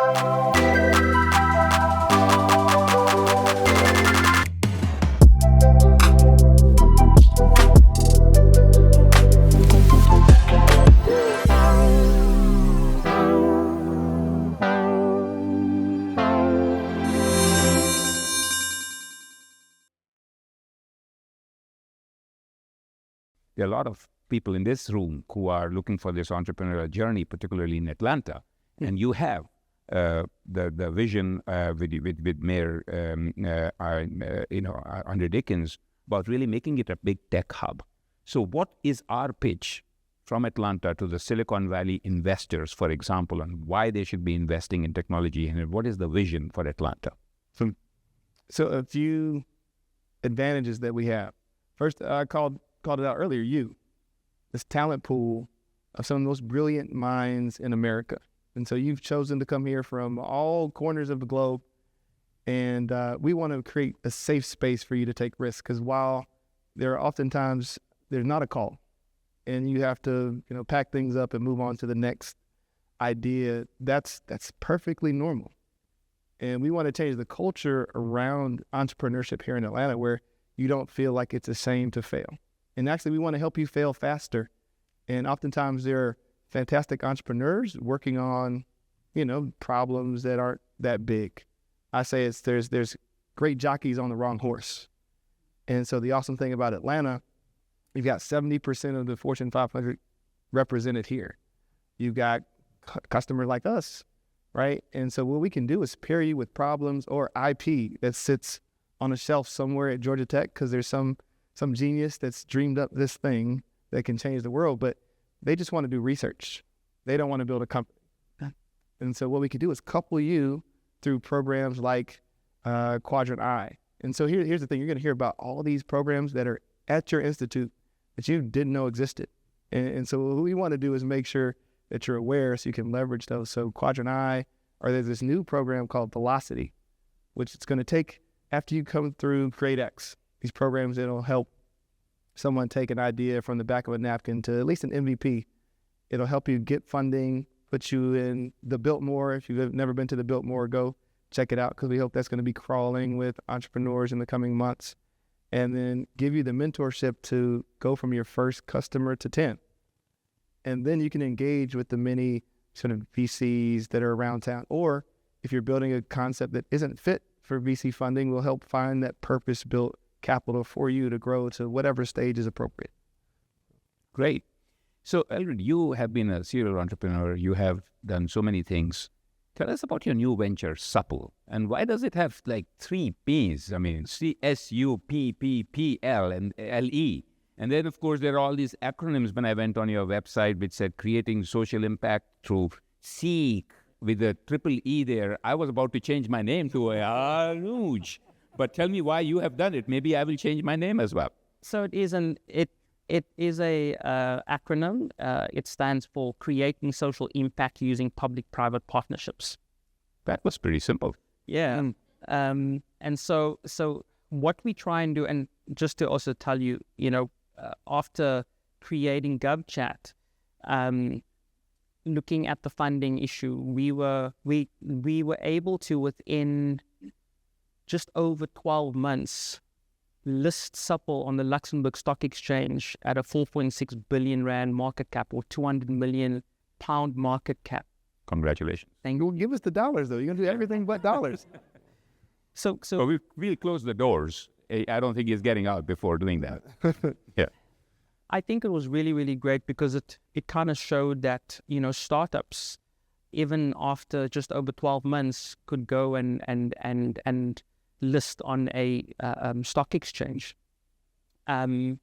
There are a lot of people in this room who are looking for this entrepreneurial journey, particularly in Atlanta, and you have the vision with Mayor Andre Dickens about really making it a big tech hub. So, what is our pitch from Atlanta to the Silicon Valley investors, for example, on why they should be investing in technology, and what is the vision for Atlanta? So a few advantages that we have. First, I called it out earlier, this talent pool of some of the most brilliant minds in America. And so you've chosen to come here from all corners of the globe, and we want to create a safe space for you to take risks, because while there are oftentimes, there's not a call, and you have to pack things up and move on to the next idea, that's perfectly normal. And we want to change the culture around entrepreneurship here in Atlanta, where you don't feel like it's a shame to fail. And actually, we want to help you fail faster. And oftentimes there are fantastic entrepreneurs working on, problems that aren't that big. I say there's great jockeys on the wrong horse. And so the awesome thing about Atlanta, you've got 70% of the Fortune 500 represented here. You've got customers like us, right? And so what we can do is pair you with problems or IP that sits on a shelf somewhere at Georgia Tech, because there's some genius that's dreamed up this thing that can change the world, but they just want to do research. They don't want to build a company. And so what we could do is couple you through programs like Quadrant I. And so here's the thing. You're going to hear about all these programs that are at your institute that you didn't know existed. And so what we want to do is make sure that you're aware so you can leverage those. So Quadrant I, or there's this new program called Velocity, which it's going to take after you come through Create X. These programs that'll help someone take an idea from the back of a napkin to at least an MVP. It'll help you get funding, put you in the Biltmore. If you've never been to the Biltmore, go check it out, because we hope that's going to be crawling with entrepreneurs in the coming months. And then give you the mentorship to go from your first customer to 10. And then you can engage with the many sort of VCs that are around town. Or if you're building a concept that isn't fit for VC funding, we'll help find that purpose-built capital for you to grow to whatever stage is appropriate. Great. So, Eldrid, you have been a serial entrepreneur. You have done so many things. Tell us about your new venture, Supple, and why does it have like 3 P's? I mean, CSUPPPL and LE. And then, of course, there are all these acronyms when I went on your website, which said creating social impact through Seek with a triple E there. I was about to change my name to Anuj. But tell me why you have done it. Maybe I will change my name as well. So it is a acronym. It stands for Creating Social Impact Using Public-Private Partnerships. That was pretty simple. Yeah. And so what we try and do, and just to also tell you, after creating GovChat, looking at the funding issue, we were able to, within just over 12 months, list Supple on the Luxembourg Stock Exchange at a 4.6 billion rand market cap, or 200 million pound market cap. Congratulations. Thank you. Give us the dollars, though. You're going to do everything but dollars. So we'll close the doors. I don't think he's getting out before doing that. Yeah. I think it was really, really great, because it kind of showed that, startups, even after just over 12 months, could go and list on a stock exchange. But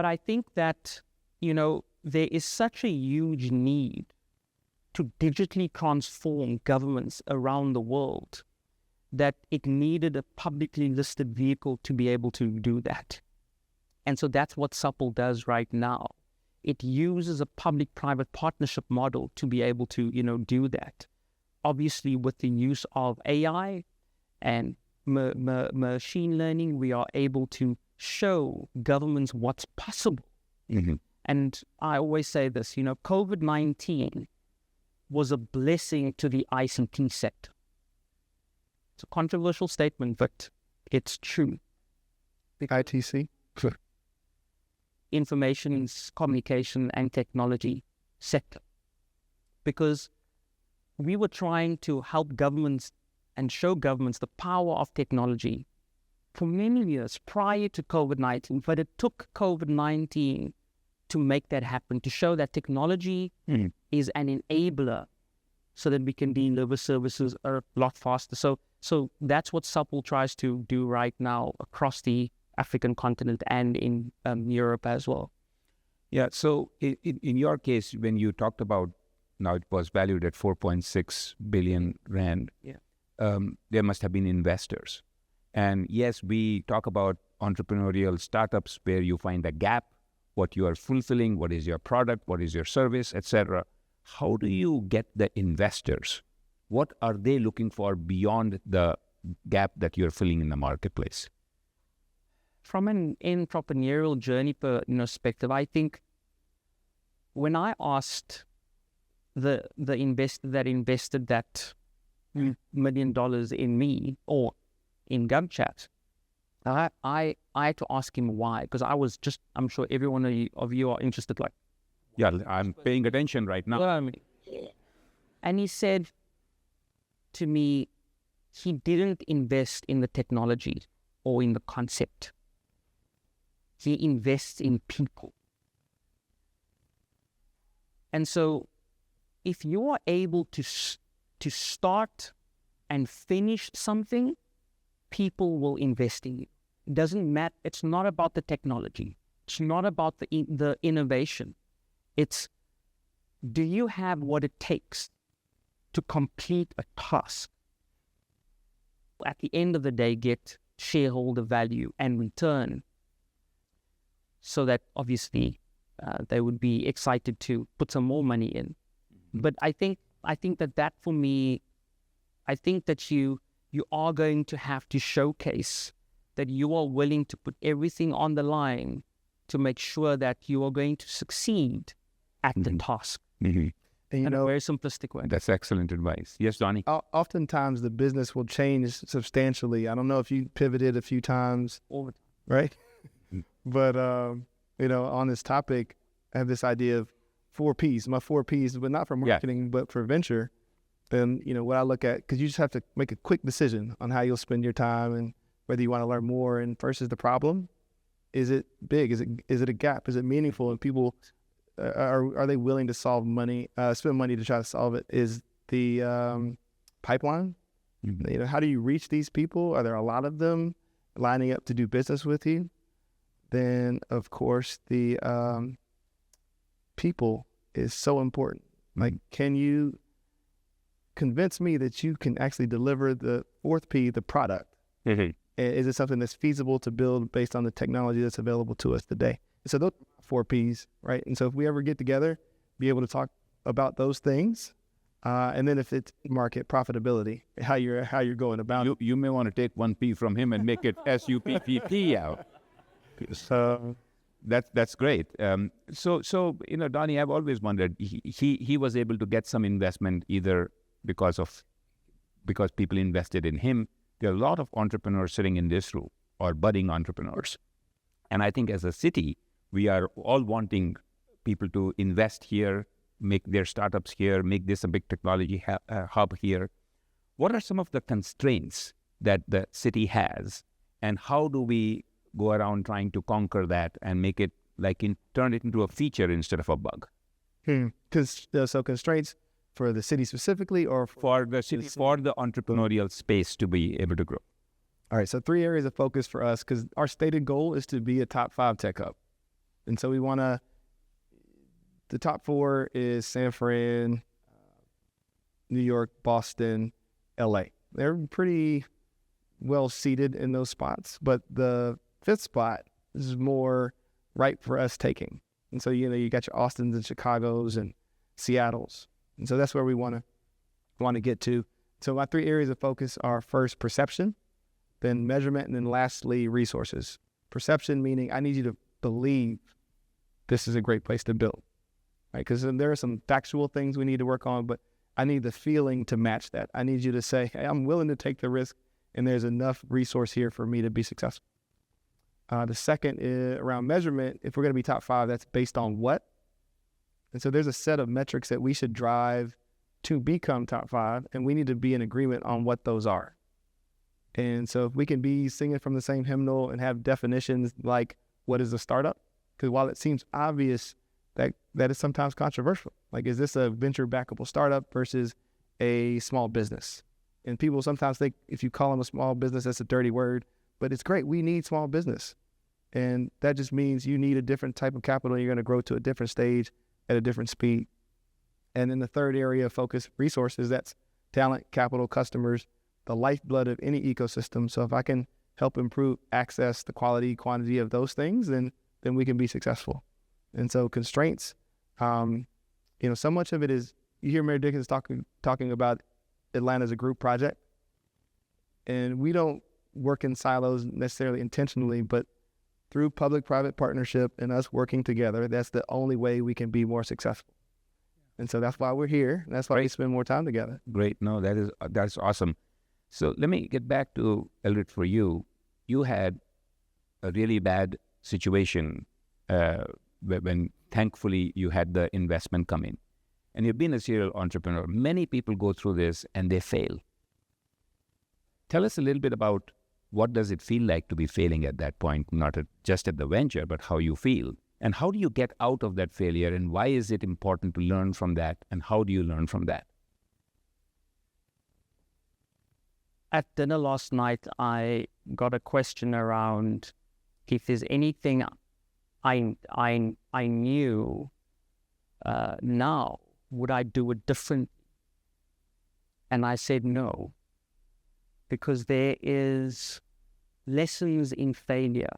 I think that, there is such a huge need to digitally transform governments around the world that it needed a publicly listed vehicle to be able to do that. And so that's what Supple does right now. It uses a public-private partnership model to be able to, do that. Obviously, with the use of AI and machine learning, we are able to show governments what's possible. Mm-hmm. And I always say this, COVID-19 was a blessing to the ICT sector. It's a controversial statement, but it's true. ITC? Information, communication, and technology sector. Because we were trying to help governments and show governments the power of technology for many years prior to COVID-19, but it took COVID-19 to make that happen, to show that technology is an enabler so that we can deliver services a lot faster. So that's what Supple tries to do right now across the African continent and in Europe as well. Yeah, so in your case, when you talked about, now it was valued at 4.6 billion rand, there must have been investors. And yes, we talk about entrepreneurial startups where you find a gap, what you are fulfilling, what is your product, what is your service, etc. How do you get the investors? What are they looking for beyond the gap that you're filling in the marketplace? From an entrepreneurial journey perspective, I think when I asked the investor that invested that $1 million in me or in GovChat, I had to ask him why, because I'm sure every one of you are interested, like, yeah, I'm paying attention right now. And he said to me, he didn't invest in the technology or in the concept. He invests in people. And so if you are able to start and finish something, people will invest in you. It doesn't matter. It's not about the technology. It's not about the innovation. It's, do you have what it takes to complete a task? At the end of the day, get shareholder value and return, so that obviously they would be excited to put some more money in. But I think that for me, I think that you are going to have to showcase that you are willing to put everything on the line to make sure that you are going to succeed at the task. And in a very simplistic way. That's excellent advice. Yes, Donnie? Oftentimes the business will change substantially. I don't know if you pivoted a few times, right? But, on this topic, I have this idea of 4 Ps. My 4 Ps, but not for marketing, but for venture. Then, what I look at, because you just have to make a quick decision on how you'll spend your time and whether you want to learn more. And first is the problem. Is it big? Is it a gap? Is it meaningful? And people, are they willing to spend money to try to solve it? Is the pipeline? How do you reach these people? Are there a lot of them lining up to do business with you? Then, of course, the people is so important. Like, can you convince me that you can actually deliver the 4th P, the product? Is it something that's feasible to build based on the technology that's available to us today? So those are 4 Ps, right? And so if we ever get together, be able to talk about those things, and then if it's market profitability, how you're going about it. You may want to take 1 P from him and make it SUPPP out. So that's great. So Donnie, I've always wondered, he was able to get some investment either because people invested in him. There are a lot of entrepreneurs sitting in this room, or budding entrepreneurs. And I think as a city, we are all wanting people to invest here, make their startups here, make this a big technology hub here. What are some of the constraints that the city has, and how do we go around trying to conquer that and make it turn it into a feature instead of a bug? So constraints for the city specifically, or for the city, for the entrepreneurial space to be able to grow? All right, so 3 areas of focus for us, because our stated goal is to be a top 5 tech hub. And so we want to, the top 4 is San Fran, New York, Boston, LA. They're pretty well seated in those spots, but the 5th spot is more ripe for us taking. And so, you got your Austins and Chicagos and Seattles. And so that's where we want to get to. So my 3 areas of focus are, first, perception, then measurement, and then lastly, resources. Perception meaning I need you to believe this is a great place to build, right? Because there are some factual things we need to work on, but I need the feeling to match that. I need you to say, hey, I'm willing to take the risk, and there's enough resource here for me to be successful. The second is around measurement. If we're going to be top 5, that's based on what? And so there's a set of metrics that we should drive to become top 5, and we need to be in agreement on what those are. And so if we can be singing from the same hymnal and have definitions like what is a startup? Because while it seems obvious that is sometimes controversial. Like, is this a venture backable startup versus a small business? And people sometimes think if you call them a small business, that's a dirty word, but it's great. We need small business. And that just means you need a different type of capital. You're going to grow to a different stage at a different speed. And then the third area of focus, resources, that's talent, capital, customers, the lifeblood of any ecosystem. So if I can help improve access, the quality, quantity of those things, then we can be successful. And so constraints, so much of it is, you hear Mary Dickens talking about Atlanta as a group project. And we don't work in silos necessarily intentionally, but through public-private partnership and us working together, that's the only way we can be more successful. And so that's why we're here. That's why we spend more time together. Great. No, that's awesome. So let me get back to Eldrid for you. You had a really bad situation when thankfully you had the investment come in. And you've been a serial entrepreneur. Many people go through this and they fail. Tell us a little bit about what does it feel like to be failing at that point, not just at the venture, but how you feel. And how do you get out of that failure, and why is it important to learn from that, and how do you learn from that? At dinner last night, I got a question around if there's anything I knew now, would I do it differently? And I said no, because there is lessons in failure.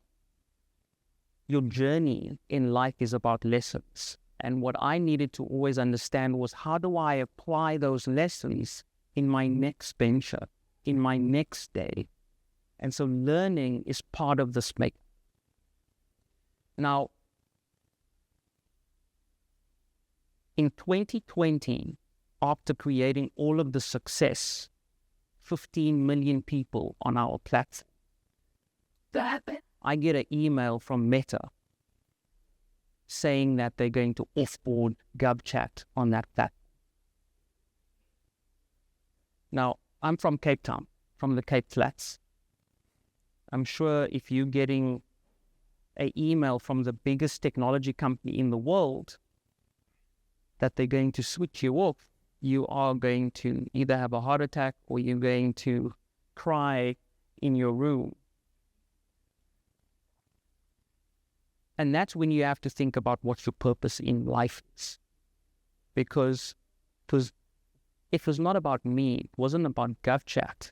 Your journey in life is about lessons. And what I needed to always understand was, how do I apply those lessons in my next venture, in my next day? And so learning is part of this make. Now, in 2020, after creating all of the success, 15 million people on our platform, I get an email from Meta saying that they're going to offboard GovChat on that platform. Now, I'm from Cape Town, from the Cape Flats. I'm sure if you're getting an email from the biggest technology company in the world that they're going to switch you off, you are going to either have a heart attack or you're going to cry in your room. And that's when you have to think about what your purpose in life is. Because it was not about me, it wasn't about GovChat,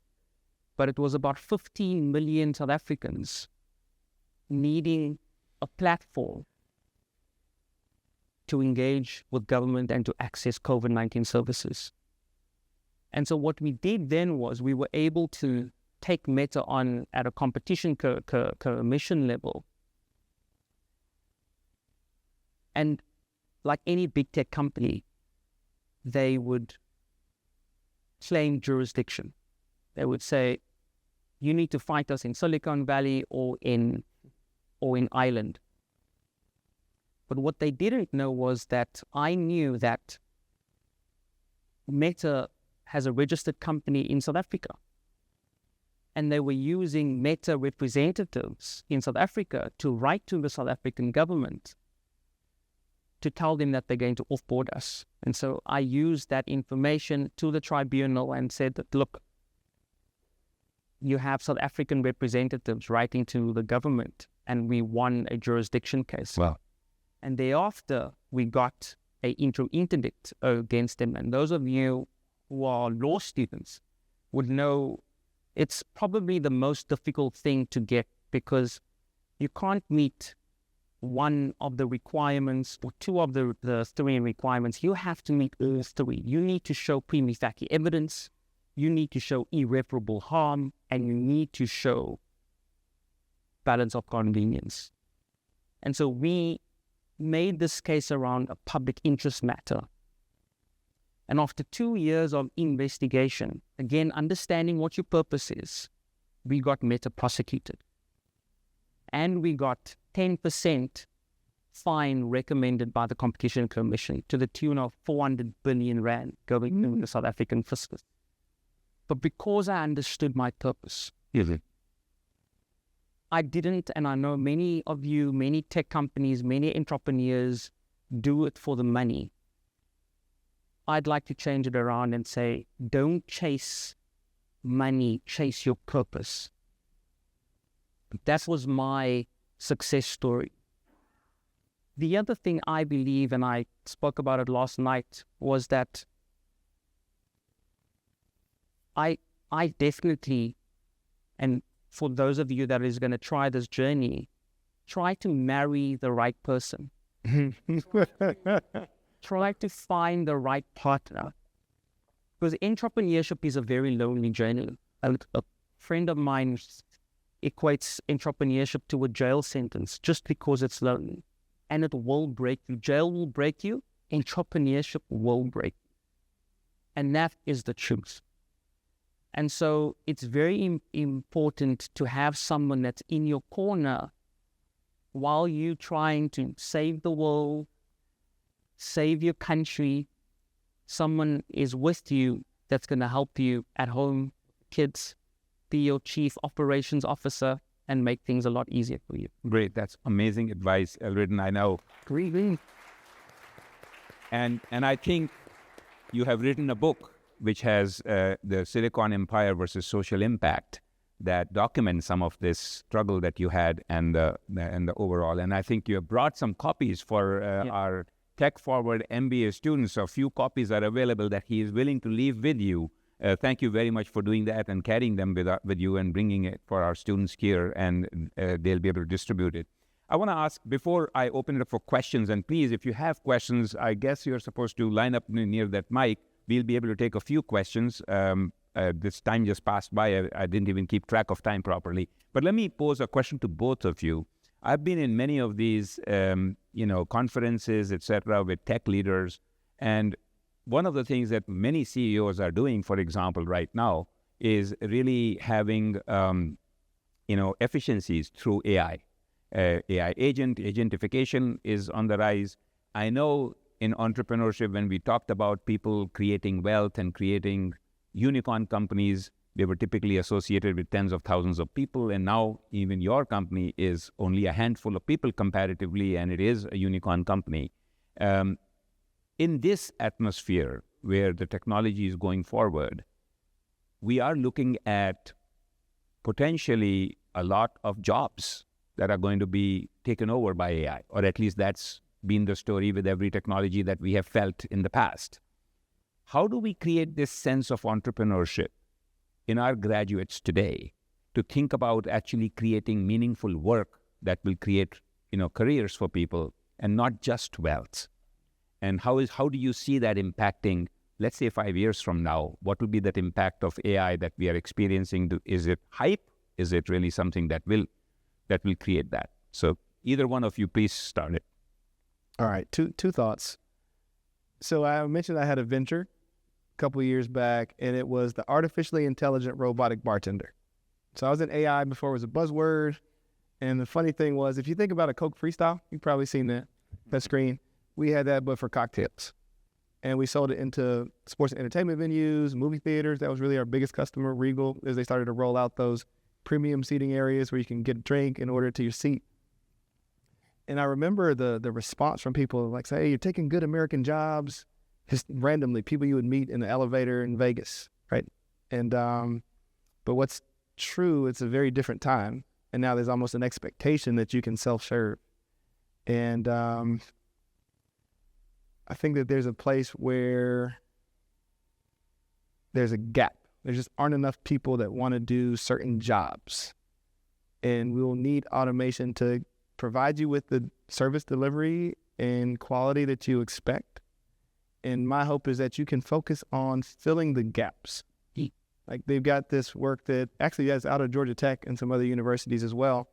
but it was about 15 million South Africans needing a platform to engage with government and to access COVID-19 services. And so what we did then was we were able to take Meta on at a competition commission level. And like any big tech company, they would claim jurisdiction. They would say, you need to fight us in Silicon Valley or in Ireland. But what they didn't know was that I knew that Meta has a registered company in South Africa. And they were using Meta representatives in South Africa to write to the South African government to tell them that they're going to offboard us. And so I used that information to the tribunal and said that, look, you have South African representatives writing to the government, and we won a jurisdiction case. Wow. And thereafter, we got an interim interdict against them. And those of you who are law students would know it's probably the most difficult thing to get, because you can't meet one of the requirements or two of the three requirements. You have to meet all three. You need to show prima facie evidence, you need to show irreparable harm, and you need to show balance of convenience. And so we made this case around a public interest matter. And after 2 years of investigation, again, understanding what your purpose is, we got Meta prosecuted. And we got 10% fine recommended by the Competition Commission to the tune of 400 billion rand going to the South African fiscus. But because I understood my purpose, I didn't, and I know many of you, many tech companies, many entrepreneurs do it for the money. I'd like to change it around and say, don't chase money, chase your purpose. That was my success story. The other thing I believe, and I spoke about it last night, was that I definitely, and for those of you that is going to try this journey, try to marry the right person. Try to find the right partner. Because entrepreneurship is a very lonely journey. A friend of mine equates entrepreneurship to a jail sentence just because it's lonely. And it will break you. Jail will break you. Entrepreneurship will break you. And that is the truth. And so it's very important to have someone that's in your corner while you're trying to save the world, save your country. Someone is with you that's going to help you at home, kids, be your chief operations officer, and make things a lot easier for you. Great. That's amazing advice, Eldrid, and I know. Great. And I think you have written a book which has the Silicon Empire versus social impact that documents some of this struggle that you had and the overall. And I think you have brought some copies for our Tech Forward MBA students. A few copies are available that he is willing to leave with you. Thank you very much for doing that and carrying them with you and bringing it for our students here, and they'll be able to distribute it. I want to ask, before I open it up for questions, and please, if you have questions, I guess you're supposed to line up near that mic. We'll be able to take a few questions. This time just passed by. I didn't even keep track of time properly. But let me pose a question to both of you. I've been in many of these, conferences, etc., with tech leaders, and one of the things that many CEOs are doing, for example, right now, is really having, efficiencies through AI. AI agentification is on the rise. I know in entrepreneurship, when we talked about people creating wealth and creating unicorn companies, they were typically associated with tens of thousands of people. And now even your company is only a handful of people comparatively, and it is a unicorn company. In this atmosphere where the technology is going forward, we are looking at potentially a lot of jobs that are going to be taken over by AI, or at least that's been the story with every technology that we have felt in the past. How do we create this sense of entrepreneurship in our graduates today to think about actually creating meaningful work that will create, careers for people and not just wealth? And how do you see that impacting, let's say 5 years from now? What will be that impact of AI that we are experiencing? Is it hype? Is it really something that will create that? So either one of you, please start it. All right, two thoughts. So I mentioned I had a venture a couple of years back, and it was the artificially intelligent robotic bartender. So I was in AI before it was a buzzword. And the funny thing was, if you think about a Coke Freestyle, you've probably seen that screen. We had that, but for cocktails. And we sold it into sports and entertainment venues, movie theaters. That was really our biggest customer, Regal, as they started to roll out those premium seating areas where you can get a drink and order it to your seat. And I remember the response from people like, say, hey, you're taking good American jobs. Just randomly, people you would meet in the elevator in Vegas, right? And but what's true, it's a very different time. And now there's almost an expectation that you can self-serve. And I think that there's a place where there's a gap. There just aren't enough people that want to do certain jobs. And we will need automation to provide you with the service delivery and quality that you expect. And my hope is that you can focus on filling the gaps. Like they've got this work that actually is out of Georgia Tech and some other universities as well.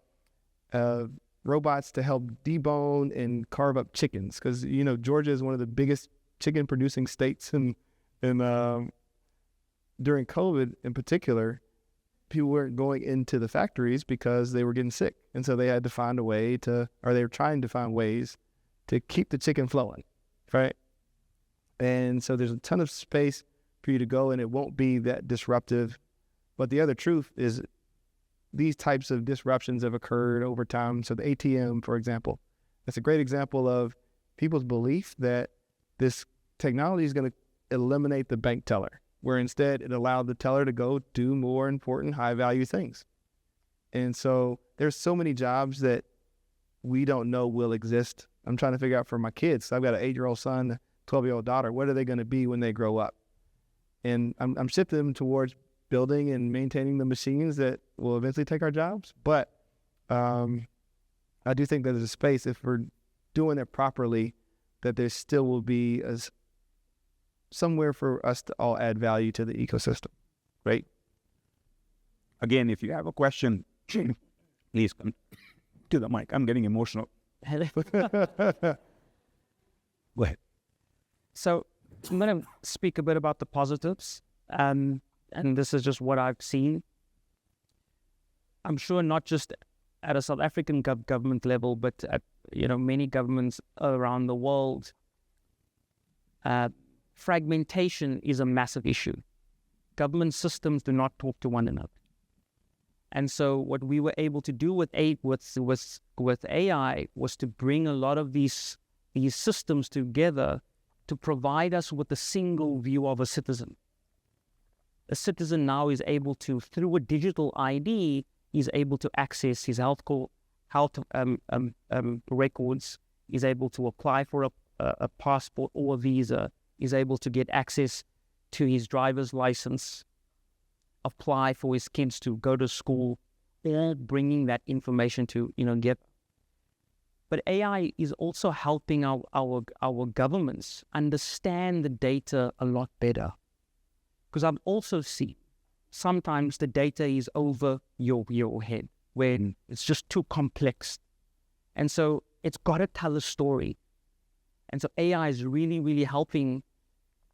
Robots to help debone and carve up chickens. Because, Georgia is one of the biggest chicken producing states in And during COVID in particular, people weren't going into the factories because they were getting sick. And so they had to find a way to, or they were trying to find ways to keep the chicken flowing, right? And so there's a ton of space for you to go, and it won't be that disruptive. But the other truth is these types of disruptions have occurred over time. So the ATM, for example, that's a great example of people's belief that this technology is going to eliminate the bank teller, where instead it allowed the teller to go do more important high-value things. And so there's so many jobs that we don't know will exist. I'm trying to figure out for my kids. I've got an 8-year-old son, a 12-year-old daughter. What are they going to be when they grow up? And I'm shifting them towards building and maintaining the machines that will eventually take our jobs. But I do think that there's a space, if we're doing it properly, that there still will be somewhere for us to all add value to the ecosystem, right? Again, if you have a question, please come to the mic. I'm getting emotional. Go ahead. So I'm going to speak a bit about the positives, and this is just what I've seen. I'm sure not just at a South African government level, but at many governments around the world. Fragmentation is a massive issue. Government systems do not talk to one another. And so what we were able to do with AI was to bring a lot of these systems together to provide us with a single view of a citizen. A citizen now is able to, through a digital ID, is able to access his health records, is able to apply for a passport or a visa, is able to get access to his driver's license, apply for his kids to go to school, all bringing that information to get. But AI is also helping our governments understand the data a lot better, because I've also seen sometimes the data is over your head, where it's just too complex, and so it's got to tell a story. And so AI is really, really helping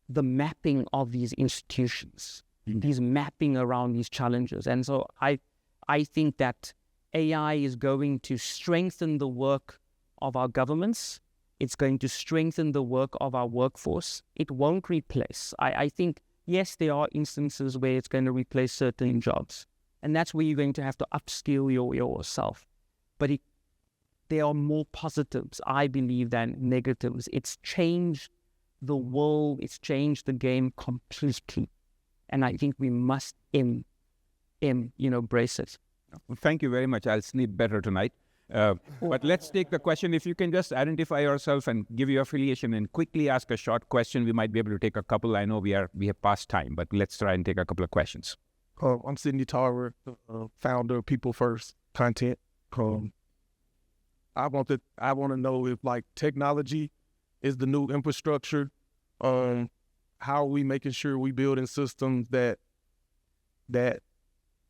the mapping of these institutions, these mapping around these challenges. And so I think that AI is going to strengthen the work of our governments. It's going to strengthen the work of our workforce. It won't replace. I think, yes, there are instances where it's going to replace certain jobs, and that's where you're going to have to upskill yourself. But there are more positives, I believe, than negatives. It's changed the world. It's changed the game completely. And I think we must embrace it. Well, thank you very much. I'll sleep better tonight. But let's take the question. If you can just identify yourself and give your affiliation and quickly ask a short question, we might be able to take a couple. I know we have past time, but let's try and take a couple of questions. I'm Sidney Tarver, founder of People First Content. I want to know if technology is the new infrastructure. How are we making sure we building systems that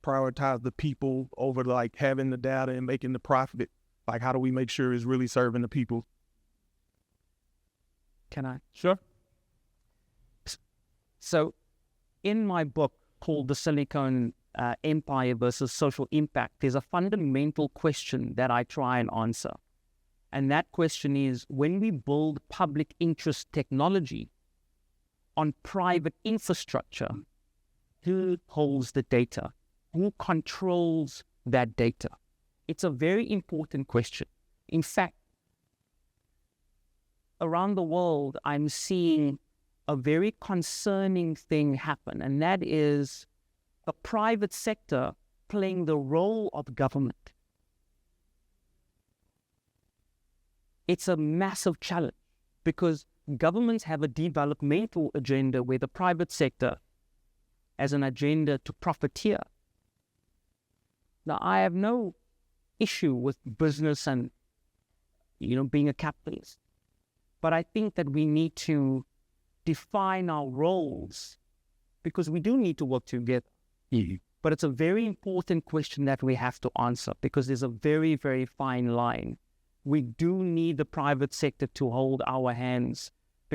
prioritize the people over having the data and making the profit? How do we make sure it's really serving the people? Can I? Sure. So in my book called The Silicon Empire versus Social Impact, there's a fundamental question that I try and answer. And that question is, when we build public interest technology on private infrastructure, who holds the data? Who controls that data? It's a very important question. In fact, around the world, I'm seeing a very concerning thing happen, and that is the private sector playing the role of government. It's a massive challenge because governments have a developmental agenda where the private sector has an agenda to profiteer. Now, I have no issue with business and, being a capitalist. But I think that we need to define our roles because we do need to work together. Mm-hmm. But it's a very important question that we have to answer because there's a very, very fine line. We do need the private sector to hold our hands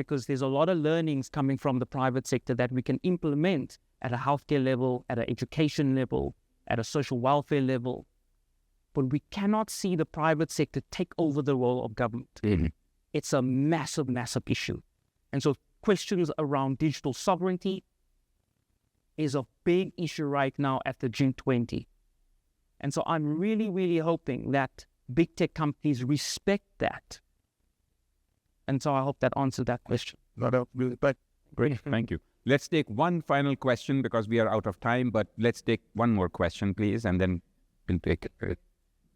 because there's a lot of learnings coming from the private sector that we can implement at a healthcare level, at an education level, at a social welfare level. But we cannot see the private sector take over the role of government. It's a massive, massive issue. And so questions around digital sovereignty is a big issue right now at the G20. And so I'm really, really hoping that big tech companies respect that. And so I hope that answered that question. Great, thank you. Let's take one final question because we are out of time, but let's take one more question, please, and then we'll take it.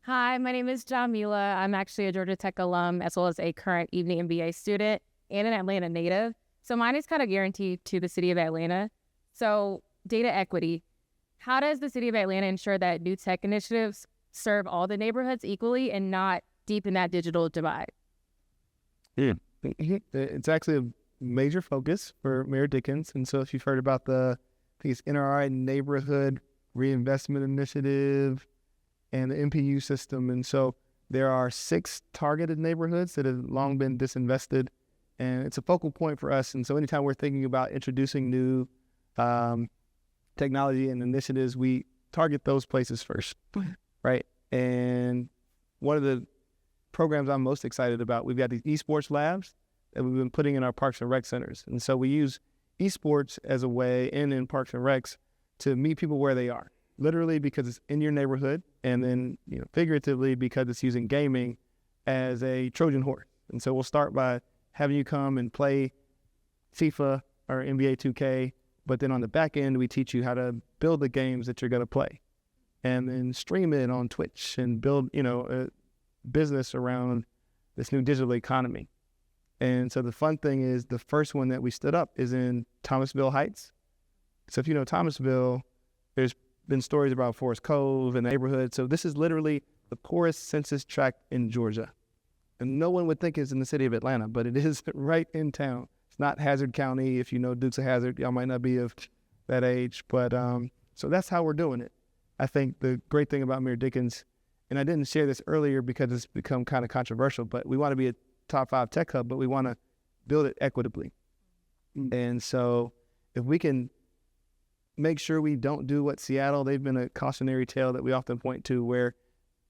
Hi, my name is Jamila. I'm actually a Georgia Tech alum as well as a current evening MBA student and an Atlanta native. So mine is kind of guaranteed to the city of Atlanta. So data equity. How does the city of Atlanta ensure that new tech initiatives serve all the neighborhoods equally and not deepen that digital divide? It's actually a major focus for Mayor Dickens. And so if you've heard about the, I think it's NRI Neighborhood Reinvestment Initiative and the MPU system. And so there are 6 targeted neighborhoods that have long been disinvested. And it's a focal point for us. And so anytime we're thinking about introducing new technology and initiatives, we target those places first, right? And one of the programs I'm most excited about, we've got these esports labs that we've been putting in our parks and rec centers. And so we use esports as a way in parks and recs to meet people where they are, literally because it's in your neighborhood, and then figuratively because it's using gaming as a Trojan horse. And so we'll start by having you come and play FIFA or NBA 2K, but then on the back end, we teach you how to build the games that you're going to play and then stream it on Twitch and build, a business around this new digital economy. And so the fun thing is the first one that we stood up is in Thomasville Heights. So if you know Thomasville, there's been stories about Forest Cove and the neighborhood. So this is literally the poorest census tract in Georgia. And no one would think it's in the city of Atlanta, but it is right in town. It's not Hazard County. If you know Dukes of Hazzard, y'all might not be of that age. But so that's how we're doing it. I think the great thing about Mayor Dickens, and I didn't share this earlier because it's become kind of controversial, but we want to be a top 5 tech hub, but we want to build it equitably. And so if we can make sure we don't do what Seattle, they've been a cautionary tale that we often point to, where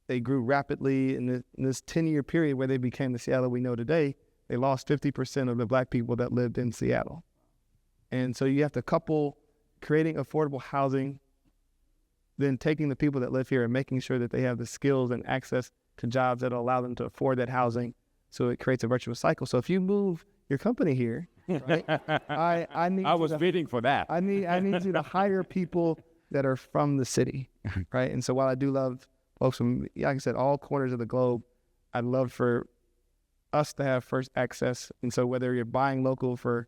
they grew rapidly in this 10-year period where they became the Seattle we know today. They lost 50% of the Black people that lived in Seattle. And so you have to couple creating affordable housing, then taking the people that live here and making sure that they have the skills and access to jobs that will allow them to afford that housing. So it creates a virtuous cycle. So if you move your company here, right, I need I was waiting for that. I need you to hire people that are from the city, right? And so while I do love folks from, like I said, all corners of the globe, I'd love for us to have first access. And so whether you're buying local for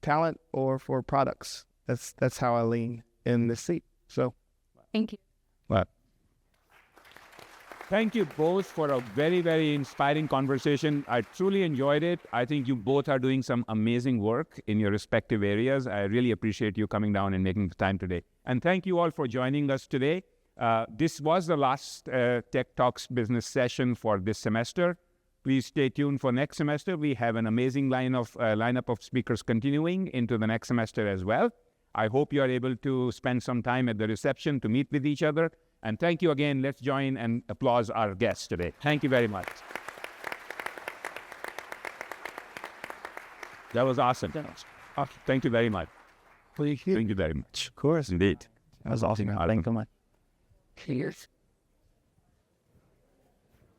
talent or for products, that's how I lean in this seat. So Thank you. Well, thank you both for a very, very inspiring conversation. I truly enjoyed it. I think you both are doing some amazing work in your respective areas. I really appreciate you coming down and making the time today. And thank you all for joining us today. This was the last Tech Talks business session for this semester. Please stay tuned for next semester. We have an amazing lineup of speakers continuing into the next semester as well. I hope you are able to spend some time at the reception to meet with each other. And thank you again. Let's join and applause our guests today. Thank you very much. That was awesome. Thank you very much. Thank Thank you very much. Of course. Indeed. That was awesome. Thank you so much. Cheers.